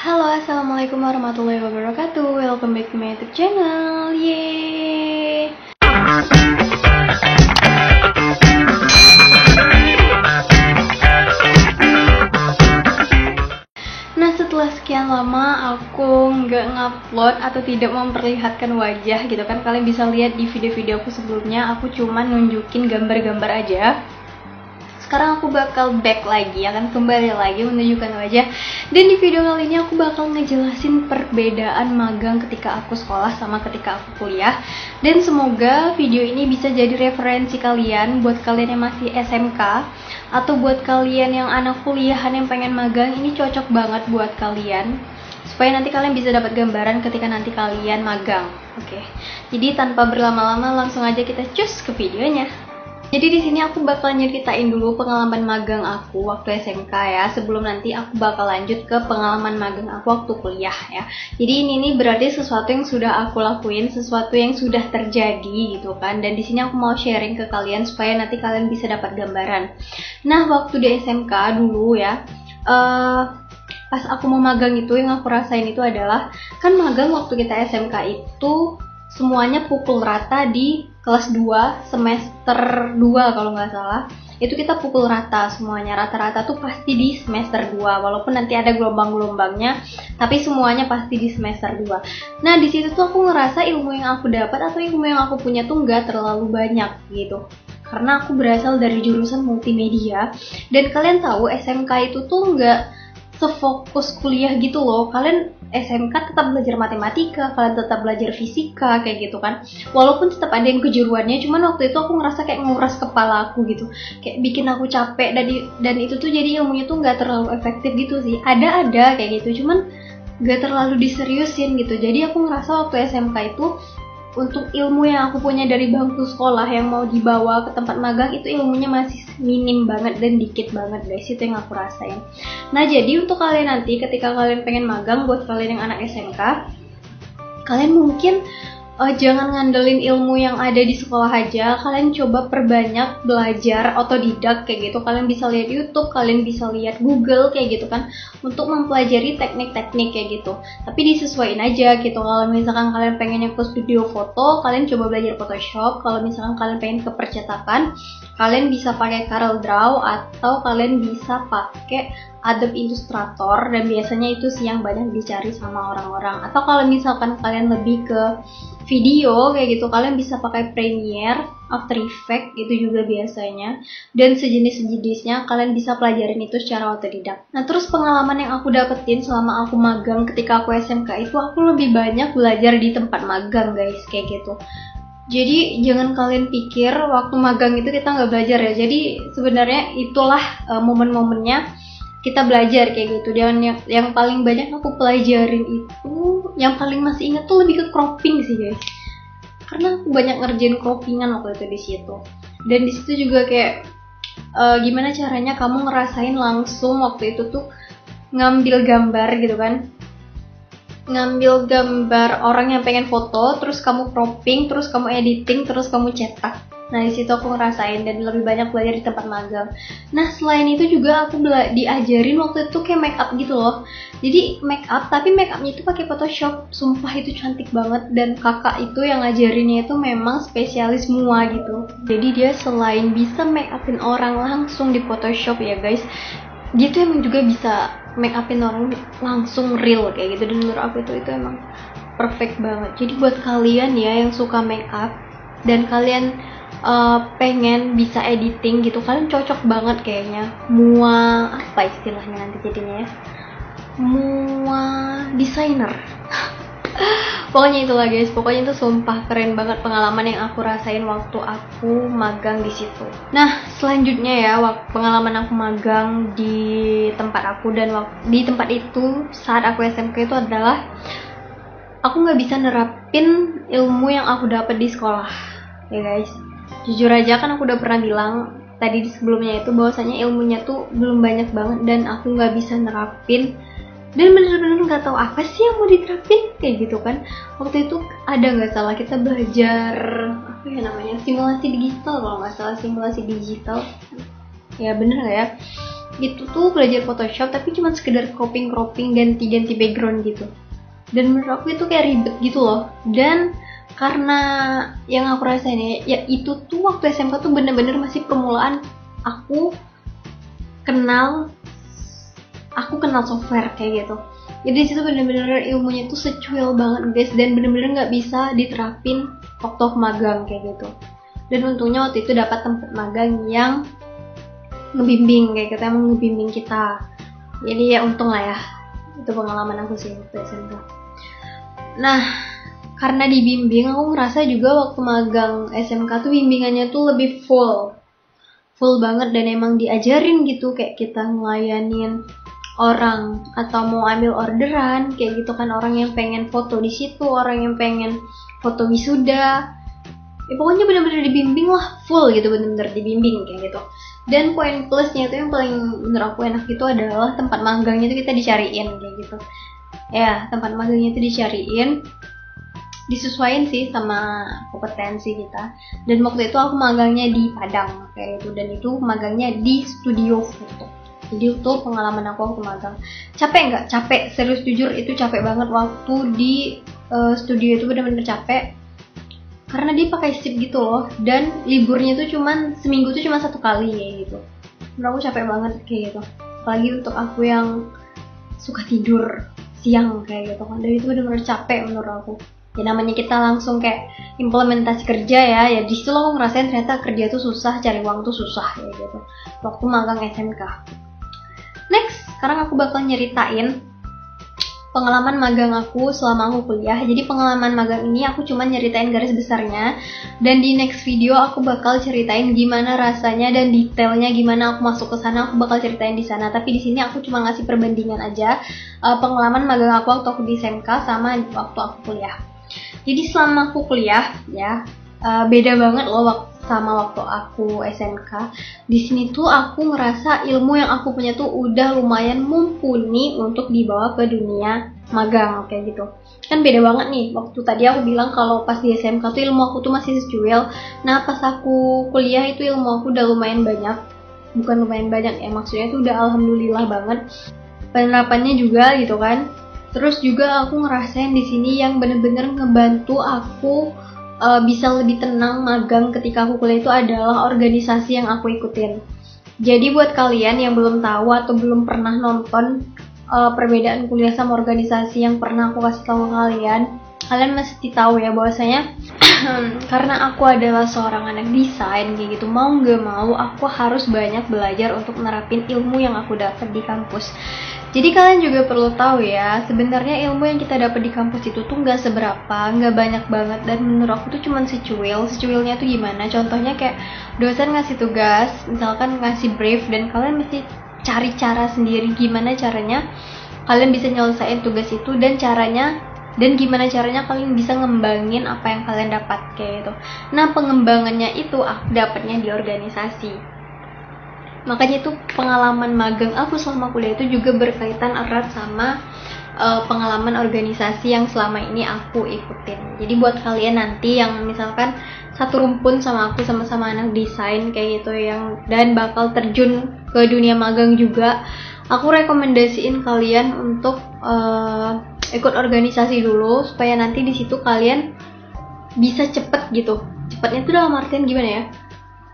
Halo, assalamualaikum warahmatullahi wabarakatuh. Welcome back to my YouTube channel. Yeay. Nah, setelah sekian lama aku nggak ngupload atau tidak memperlihatkan wajah gitu kan, kalian bisa lihat di video-video aku sebelumnya, aku cuma nunjukin gambar-gambar aja. Sekarang aku bakal back lagi, akan kembali lagi menunjukkan wajah. Dan di video kali ini aku bakal ngejelasin perbedaan magang ketika aku sekolah sama ketika aku kuliah. Dan semoga video ini bisa jadi referensi kalian buat kalian yang masih SMK atau buat kalian yang anak kuliahan yang pengen magang. Ini cocok banget buat kalian supaya nanti kalian bisa dapat gambaran ketika nanti kalian magang. Oke. Jadi tanpa berlama-lama langsung aja kita cus ke videonya. Jadi di sini aku bakal nyeritain dulu pengalaman magang aku waktu SMK ya, sebelum nanti aku bakal lanjut ke pengalaman magang aku waktu kuliah ya. Jadi ini berarti sesuatu yang sudah aku lakuin, sesuatu yang sudah terjadi gitu kan. Dan di sini aku mau sharing ke kalian supaya nanti kalian bisa dapat gambaran. Nah, waktu di SMK dulu ya, pas aku mau magang itu yang aku rasain itu adalah, kan magang waktu kita SMK itu semuanya pukul rata di kelas 2 semester 2 kalau nggak salah. Itu kita pukul rata semuanya, rata-rata tuh pasti di semester 2, walaupun nanti ada gelombang-gelombangnya, tapi semuanya pasti di semester 2. Nah, di situ tuh aku ngerasa ilmu yang aku dapat atau ilmu yang aku punya tuh nggak terlalu banyak gitu. Karena aku berasal dari jurusan multimedia, dan kalian tahu SMK itu tuh nggak sefokus kuliah gitu loh. Kalian SMK tetap belajar matematika, kalian tetap belajar fisika kayak gitu kan. Walaupun tetap ada yang kejuruannya, cuman waktu itu aku ngerasa kayak nguras kepala aku gitu. Kayak bikin aku capek, dan itu tuh jadi ilmunya tuh nggak terlalu efektif gitu sih. Ada kayak gitu, cuman nggak terlalu diseriusin gitu. Jadi aku ngerasa waktu SMK itu untuk ilmu yang aku punya dari bangku sekolah yang mau dibawa ke tempat magang itu ilmunya masih minim banget dan dikit banget guys, itu yang aku rasain. Nah, jadi untuk kalian nanti ketika kalian pengen magang, buat kalian yang anak SMK, kalian mungkin jangan ngandelin ilmu yang ada di sekolah aja. Kalian coba perbanyak belajar otodidak kayak gitu. Kalian bisa lihat YouTube, kalian bisa lihat Google kayak gitu kan, untuk mempelajari teknik-teknik kayak gitu. Tapi disesuaiin aja gitu. Kalau misalkan kalian pengennya ke studio foto, kalian coba belajar Photoshop. Kalau misalkan kalian pengen ke percetakan, kalian bisa pakai CorelDRAW atau kalian bisa pakai Adobe Illustrator, dan biasanya itu sih yang banyak dicari sama orang-orang. Atau kalau misalkan kalian lebih ke video kayak gitu, kalian bisa pakai Premiere, After Effects itu juga biasanya, dan sejenis-sejenisnya kalian bisa pelajarin itu secara otodidak. Nah, terus pengalaman yang aku dapetin selama aku magang ketika aku SMK itu, aku lebih banyak belajar di tempat magang guys kayak gitu. Jadi jangan kalian pikir waktu magang itu kita nggak belajar ya. Jadi sebenarnya itulah momen-momennya kita belajar kayak gitu. Dan yang paling banyak aku pelajarin itu, yang paling masih ingat tuh lebih ke cropping sih guys, karena aku banyak ngerjain croppingan waktu itu di situ. Dan di situ juga kayak gimana caranya kamu ngerasain langsung waktu itu tuh ngambil gambar gitu kan, ngambil gambar orang yang pengen foto, terus kamu cropping, terus kamu editing, terus kamu cetak. Nah, di situ aku ngerasain dan lebih banyak belajar di tempat magang. Nah, selain itu juga aku diajarin waktu itu kayak make up gitu loh. Jadi make up, tapi make upnya itu pakai Photoshop. Sumpah itu cantik banget, dan kakak itu yang ngajarinnya itu memang spesialis mua gitu. Jadi dia selain bisa make upin orang langsung di Photoshop ya guys, dia tuh emang juga bisa make upin orang langsung real kayak gitu. Dan menurut aku itu emang perfect banget. Jadi buat kalian ya yang suka make up dan kalian pengen bisa editing gitu, kalian cocok banget kayaknya. Mua apa istilahnya nanti jadinya ya, mua designer. Pokoknya itulah guys, pokoknya itu sumpah keren banget pengalaman yang aku rasain waktu aku magang di situ. Nah, selanjutnya ya, pengalaman aku magang di tempat aku, dan di tempat itu saat aku SMK itu adalah aku nggak bisa nerapin ilmu yang aku dapat di sekolah ya guys. Jujur aja, kan aku udah pernah bilang tadi di sebelumnya itu bahwasanya ilmunya tuh belum banyak banget dan aku nggak bisa nerapin, dan bener-bener nggak tahu apa sih yang mau diterapin kayak gitu kan. Waktu itu ada nggak salah kita belajar apa ya namanya, simulasi digital kalau nggak salah, simulasi digital ya, bener nggak ya. itu tuh belajar Photoshop tapi cuma sekedar cropping ganti background gitu. Dan menurut aku itu kayak ribet gitu loh. Dan karena yang aku rasain ya itu tuh waktu SMK tuh bener-bener masih permulaan aku kenal software kayak gitu. Jadi disitu bener-bener ilmunya tuh secuil banget guys, dan bener-bener nggak bisa diterapin waktu aku magang kayak gitu. Dan untungnya waktu itu dapat tempat magang yang ngebimbing kayak gitu, emang ngebimbing kita. Jadi ya untung lah ya, itu pengalaman aku sih waktu SMK. Nah, karena dibimbing aku ngerasa juga waktu magang SMK tuh bimbingannya tuh lebih full banget, dan emang diajarin gitu kayak kita ngelayanin orang atau mau ambil orderan kayak gitu kan, orang yang pengen foto di situ, orang yang pengen foto wisuda, ya pokoknya bener-bener dibimbing lah, full gitu, bener-bener dibimbing kayak gitu. Dan poin plusnya itu yang paling menurut aku enak itu adalah tempat magangnya itu kita dicariin kayak gitu ya, tempat magangnya itu dicariin, disesuaikan sih sama kompetensi kita. Dan waktu itu aku magangnya di Padang kayak gitu, dan itu magangnya di studio foto. Jadi itu pengalaman aku waktu magang. Capek nggak? Capek, serius jujur itu capek banget waktu di studio itu, bener-bener capek. Karena dia pakai shift gitu loh, dan liburnya tuh cuman seminggu tuh cuma 1 kali kayak gitu. Menurut aku capek banget kayak gitu. Apalagi untuk aku yang suka tidur siang kayak gitu kan. Dan itu bener-bener capek menurut aku. Ya namanya kita langsung kayak implementasi kerja ya di situ lo aku ngerasain ternyata kerja tuh susah, cari uang tuh susah kayak gitu. Waktu magang SMK. Next, sekarang aku bakal nyeritain pengalaman magang aku selama aku kuliah. Jadi pengalaman magang ini aku cuma nyeritain garis besarnya, dan di next video aku bakal ceritain gimana rasanya dan detailnya gimana aku masuk ke sana, aku bakal ceritain di sana. Tapi di sini aku cuma ngasih perbandingan aja pengalaman magang aku waktu aku di SMK sama waktu aku kuliah. Jadi selama aku kuliah ya beda banget loh sama waktu aku SMK. Di sini tuh aku ngerasa ilmu yang aku punya tuh udah lumayan mumpuni untuk dibawa ke dunia magang kayak gitu. Kan beda banget nih, waktu tadi aku bilang kalau pas di SMK tuh ilmu aku tuh masih secuil. Nah pas aku kuliah itu ilmu aku udah lumayan banyak. Bukan lumayan banyak ya, maksudnya tuh udah alhamdulillah banget. Penerapannya juga gitu kan. Terus juga aku ngerasain di sini yang bener-bener ngebantu aku bisa lebih tenang magang ketika aku kuliah itu adalah organisasi yang aku ikutin. Jadi buat kalian yang belum tahu atau belum pernah nonton perbedaan kuliah sama organisasi yang pernah aku kasih tahu kalian mesti tahu ya bahwasanya karena aku adalah seorang anak desain kayak gitu, mau nggak mau aku harus banyak belajar untuk nerapin ilmu yang aku dapat di kampus. Jadi kalian juga perlu tahu ya, sebenarnya ilmu yang kita dapat di kampus itu tuh nggak seberapa, nggak banyak banget, dan menurut aku tuh cuman secuilnya tuh gimana? Contohnya kayak dosen ngasih tugas, misalkan ngasih brief, dan kalian mesti cari cara sendiri gimana caranya kalian bisa nyelesain tugas itu, dan gimana caranya kalian bisa ngembangin apa yang kalian dapat kayak gitu. Nah pengembangannya itu aku dapatnya di organisasi. Makanya itu pengalaman magang aku selama kuliah itu juga berkaitan erat sama pengalaman organisasi yang selama ini aku ikutin. Jadi buat kalian nanti yang misalkan satu rumpun sama aku, sama-sama anak desain kayak gitu yang dan bakal terjun ke dunia magang juga, aku rekomendasiin kalian untuk ikut organisasi dulu supaya nanti di situ kalian bisa cepet gitu. Cepetnya tuh dalam artian gimana ya?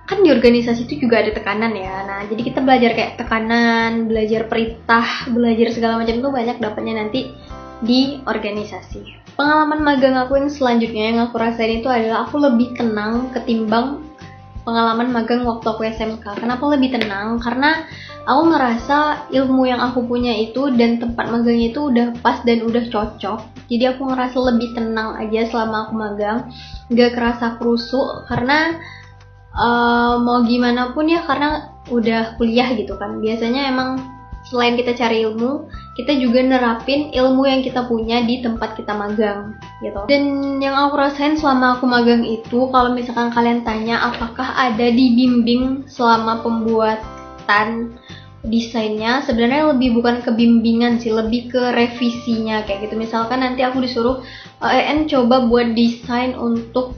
Kan di organisasi itu juga ada tekanan ya. Nah, jadi kita belajar kayak tekanan, belajar perintah, belajar segala macam tuh banyak dapatnya nanti di organisasi. Pengalaman magang aku yang selanjutnya yang aku rasain itu adalah aku lebih tenang ketimbang pengalaman magang waktu aku SMK. Kenapa lebih tenang? Karena aku ngerasa ilmu yang aku punya itu dan tempat magangnya itu udah pas dan udah cocok. Jadi aku ngerasa lebih tenang aja selama aku magang, gak kerasa krusuk karena mau gimana pun ya karena udah kuliah gitu kan. Biasanya emang selain kita cari ilmu, kita juga nerapin ilmu yang kita punya di tempat kita magang gitu. Dan yang aku rasain selama aku magang itu, kalau misalkan kalian tanya apakah ada dibimbing selama pembuatan desainnya, sebenarnya lebih bukan ke bimbingan sih, lebih ke revisinya kayak gitu. Misalkan nanti aku disuruh coba buat desain untuk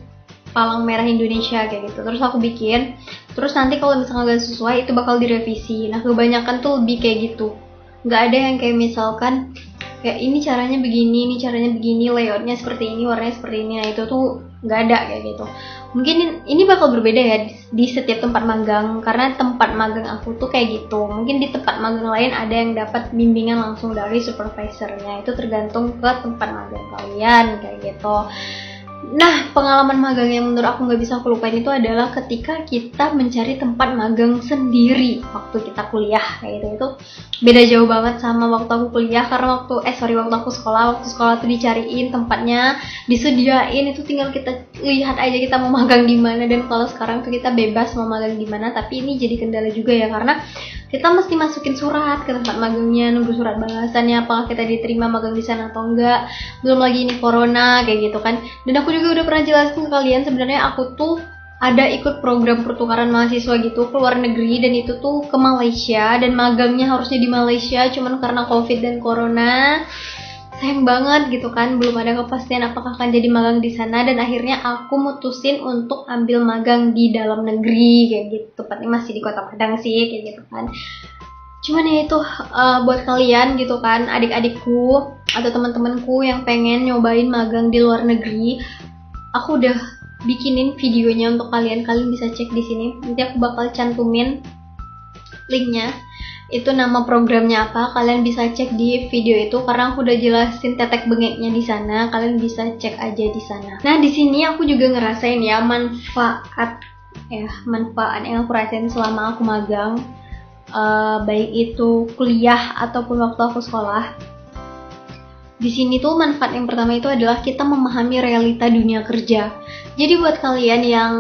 Palang Merah Indonesia kayak gitu. Terus aku bikin, terus nanti kalau misalnya nggak sesuai itu bakal direvisi. Nah kebanyakan tuh lebih kayak gitu, nggak ada yang kayak misalkan kayak ini caranya begini, layoutnya seperti ini, warnanya seperti ini. Nah itu tuh nggak ada kayak gitu. Mungkin ini bakal berbeda ya di setiap tempat magang, karena tempat magang aku tuh kayak gitu. Mungkin di tempat magang lain ada yang dapat bimbingan langsung dari supervisornya, itu tergantung ke tempat magang kalian kayak gitu. Nah, pengalaman magang yang menurut aku nggak bisa aku lupain itu adalah ketika kita mencari tempat magang sendiri waktu kita kuliah kayak gitu. Itu beda jauh banget sama waktu aku kuliah, karena waktu aku sekolah tuh dicariin tempatnya, disediain, itu tinggal kita lihat aja kita mau magang di mana. Dan kalau sekarang tuh kita bebas mau magang di mana, tapi ini jadi kendala juga ya, karena kita mesti masukin surat ke tempat magangnya, nunggu surat balasannya apakah kita diterima magang di sana atau enggak. Belum lagi ini corona kayak gitu kan. Dan aku juga udah pernah jelasin ke kalian, sebenarnya aku tuh ada ikut program pertukaran mahasiswa gitu ke luar negeri, dan itu tuh ke Malaysia, dan magangnya harusnya di Malaysia, cuman karena COVID dan corona sayang banget gitu kan, belum ada kepastian apakah akan jadi magang di sana. Dan akhirnya aku mutusin untuk ambil magang di dalam negeri kayak gitu, tepatnya masih di Kota Padang sih kayak gitu kan. Cuman ya itu buat kalian gitu kan, adik-adikku atau teman-temanku yang pengen nyobain magang di luar negeri, aku udah bikinin videonya untuk kalian bisa cek di sini. Nanti aku bakal cantumin linknya, itu nama programnya apa, kalian bisa cek di video itu, karena aku udah jelasin tetek bengeknya di sana, kalian bisa cek aja di sana. Nah di sini aku juga ngerasain ya manfaat yang aku rasain selama aku magang, baik itu kuliah ataupun waktu aku sekolah. Di sini tuh manfaat yang pertama itu adalah kita memahami realita dunia kerja. Jadi buat kalian yang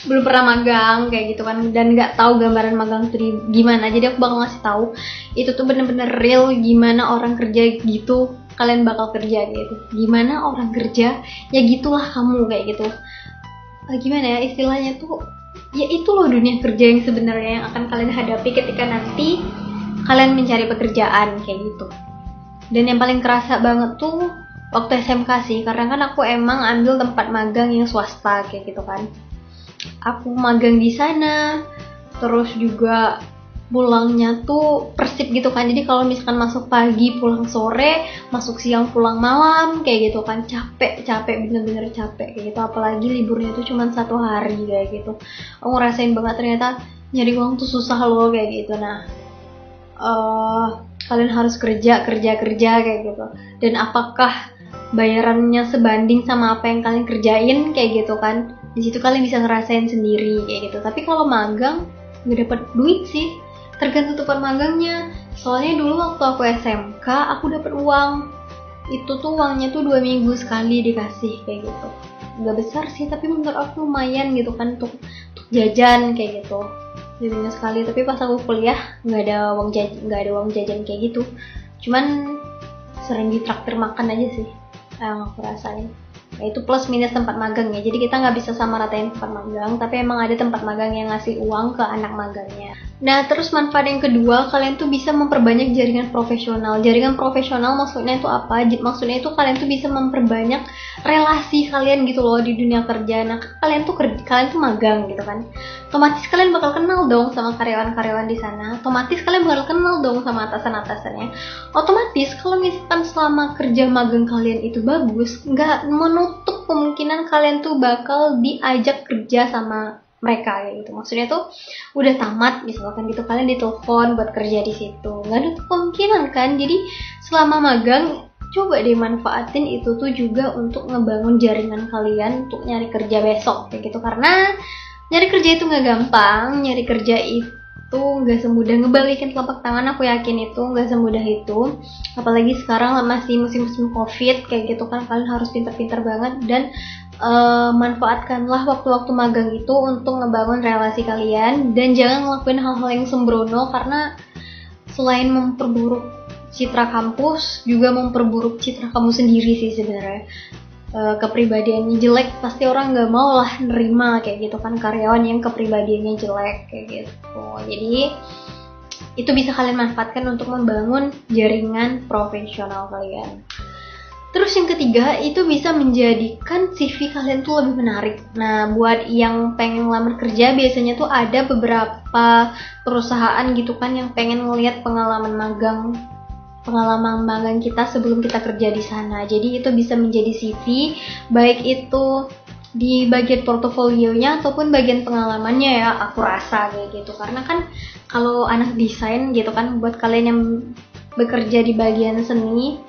belum pernah magang kayak gitu kan, dan nggak tahu gambaran magang itu gimana, jadi aku bakal ngasih tahu itu tuh bener-bener real gimana orang kerja gitu, kalian bakal kerja gitu. Gimana orang kerja, ya gitulah kamu kayak gitu. Gimana ya istilahnya tuh, ya itu loh dunia kerja yang sebenarnya yang akan kalian hadapi ketika nanti kalian mencari pekerjaan kayak gitu. Dan yang paling kerasa banget tuh waktu SMK sih, karena kan aku emang ambil tempat magang yang swasta kayak gitu kan. Aku magang di sana, terus juga pulangnya tuh persib gitu kan. Jadi kalau misalkan masuk pagi pulang sore, masuk siang pulang malam kayak gitu kan, capek bener-bener capek kayak gitu. Apalagi liburnya tuh cuma 1 hari kayak gitu. Aku ngerasain banget ternyata nyari uang tuh susah loh kayak gitu. Nah kalian harus kerja kayak gitu. Dan apakah bayarannya sebanding sama apa yang kalian kerjain kayak gitu kan? Di situ kalian bisa ngerasain sendiri kayak gitu. Tapi kalau magang nggak dapat duit sih, tergantung tempat magangnya. Soalnya dulu waktu aku SMK aku dapat uang, itu tuh uangnya tuh 2 minggu sekali dikasih kayak gitu. Nggak besar sih, tapi menurut aku lumayan gitu kan untuk jajan kayak gitu. Jadinya sekali. Tapi pas aku kuliah nggak ada uang jajan kayak gitu. Cuman sering ditraktir makan aja sih yang aku rasain. Nah, itu plus minus tempat magang ya. Jadi kita nggak bisa sama ratain tempat magang, tapi emang ada tempat magang yang ngasih uang ke anak magangnya. Nah, terus manfaat yang kedua, kalian tuh bisa memperbanyak jaringan profesional. Jaringan profesional maksudnya itu apa? Maksudnya itu kalian tuh bisa memperbanyak relasi kalian gitu loh di dunia kerja. Nah, kalian tuh magang gitu kan. Otomatis kalian bakal kenal dong sama karyawan-karyawan di sana. Otomatis kalian bakal kenal dong sama atasan-atasannya. Otomatis kalau misalkan selama kerja magang kalian itu bagus, nggak menutup kemungkinan kalian tuh bakal diajak kerja sama mereka kayak gitu. Maksudnya tuh udah tamat misalkan gitu, kalian ditelepon buat kerja di situ, nggak ada kemungkinan kan. Jadi selama magang coba deh manfaatin itu tuh juga untuk ngebangun jaringan kalian untuk nyari kerja besok kayak gitu. Karena nyari kerja itu nggak gampang, nyari kerja itu nggak semudah ngebalikin telapak tangan. Aku yakin itu nggak semudah itu, apalagi sekarang masih musim-musim COVID kayak gitu kan. Kalian harus pintar-pintar banget dan manfaatkanlah waktu-waktu magang itu untuk ngebangun relasi kalian, dan jangan ngelakuin hal-hal yang sembrono, karena selain memperburuk citra kampus juga memperburuk citra kamu sendiri sih sebenarnya. Kepribadiannya jelek pasti orang nggak mau lah nerima kayak gitu kan, karyawan yang kepribadiannya jelek kayak gitu. Jadi itu bisa kalian manfaatkan untuk membangun jaringan profesional kalian. Terus yang ketiga, itu bisa menjadikan CV kalian tuh lebih menarik. Nah, buat yang pengen ngelamar kerja, biasanya tuh ada beberapa perusahaan gitu kan yang pengen ngelihat pengalaman magang kita sebelum kita kerja di sana. Jadi itu bisa menjadi CV, baik itu di bagian portofolionya ataupun bagian pengalamannya ya, aku rasa kayak gitu. Karena kan kalau anak desain gitu kan, buat kalian yang bekerja di bagian seni,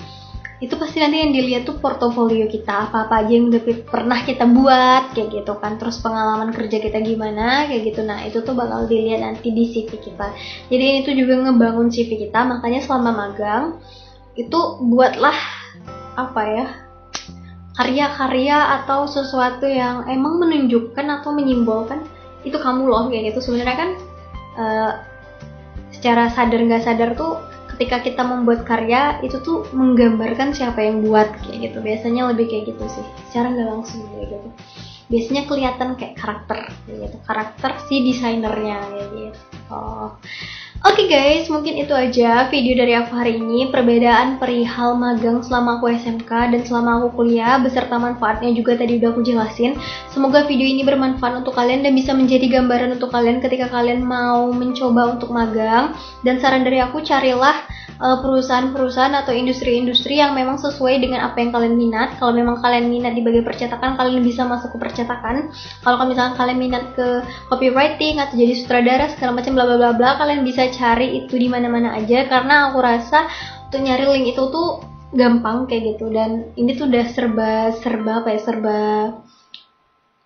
itu pasti nanti yang dilihat tuh portofolio kita, apa-apa aja yang udah pernah kita buat kayak gitu kan, terus pengalaman kerja kita gimana kayak gitu. Nah itu tuh bakal dilihat nanti di CV kita. Jadi ini tuh juga ngebangun CV kita, makanya selama magang itu buatlah apa ya, karya-karya atau sesuatu yang emang menunjukkan atau menyimbolkan itu kamu loh kayak gitu. Sebenarnya kan secara sadar nggak sadar tuh ketika kita membuat karya itu tuh menggambarkan siapa yang buat kayak gitu. Biasanya lebih kayak gitu sih, secara nggak langsung kayak gitu. Biasanya kelihatan kayak karakter kayak gitu, karakter si desainernya kayak gitu. Oke guys, mungkin itu aja video dari aku hari ini, perbedaan perihal magang selama aku SMK dan selama aku kuliah, beserta manfaatnya juga tadi udah aku jelasin. Semoga video ini bermanfaat untuk kalian dan bisa menjadi gambaran untuk kalian ketika kalian mau mencoba untuk magang. Dan saran dari aku, carilah perusahaan-perusahaan atau industri-industri yang memang sesuai dengan apa yang kalian minat. Kalau memang kalian minat di bagian percetakan, kalian bisa masuk ke percetakan. Kalau misalkan kalian minat ke copywriting atau jadi sutradara segala macam bla bla bla bla, kalian bisa cari itu di mana-mana aja, karena aku rasa untuk nyari link itu tuh gampang kayak gitu. Dan ini tuh udah serba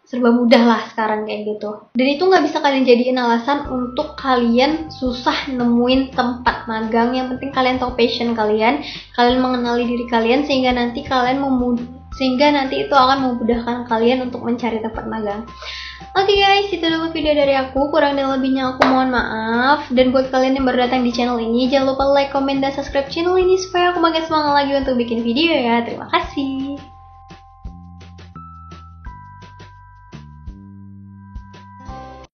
mudah lah sekarang kayak gitu. Dan itu nggak bisa kalian jadiin alasan untuk kalian susah nemuin tempat magang. Yang penting kalian tahu passion kalian mengenali diri kalian, sehingga nanti itu akan memudahkan kalian untuk mencari tempat magang. Oke guys, itu dulu video dari aku. Kurang dan lebihnya aku mohon maaf. Dan buat kalian yang baru datang di channel ini, jangan lupa like, comment, dan subscribe channel ini supaya aku makin semangat lagi untuk bikin video ya. Terima kasih.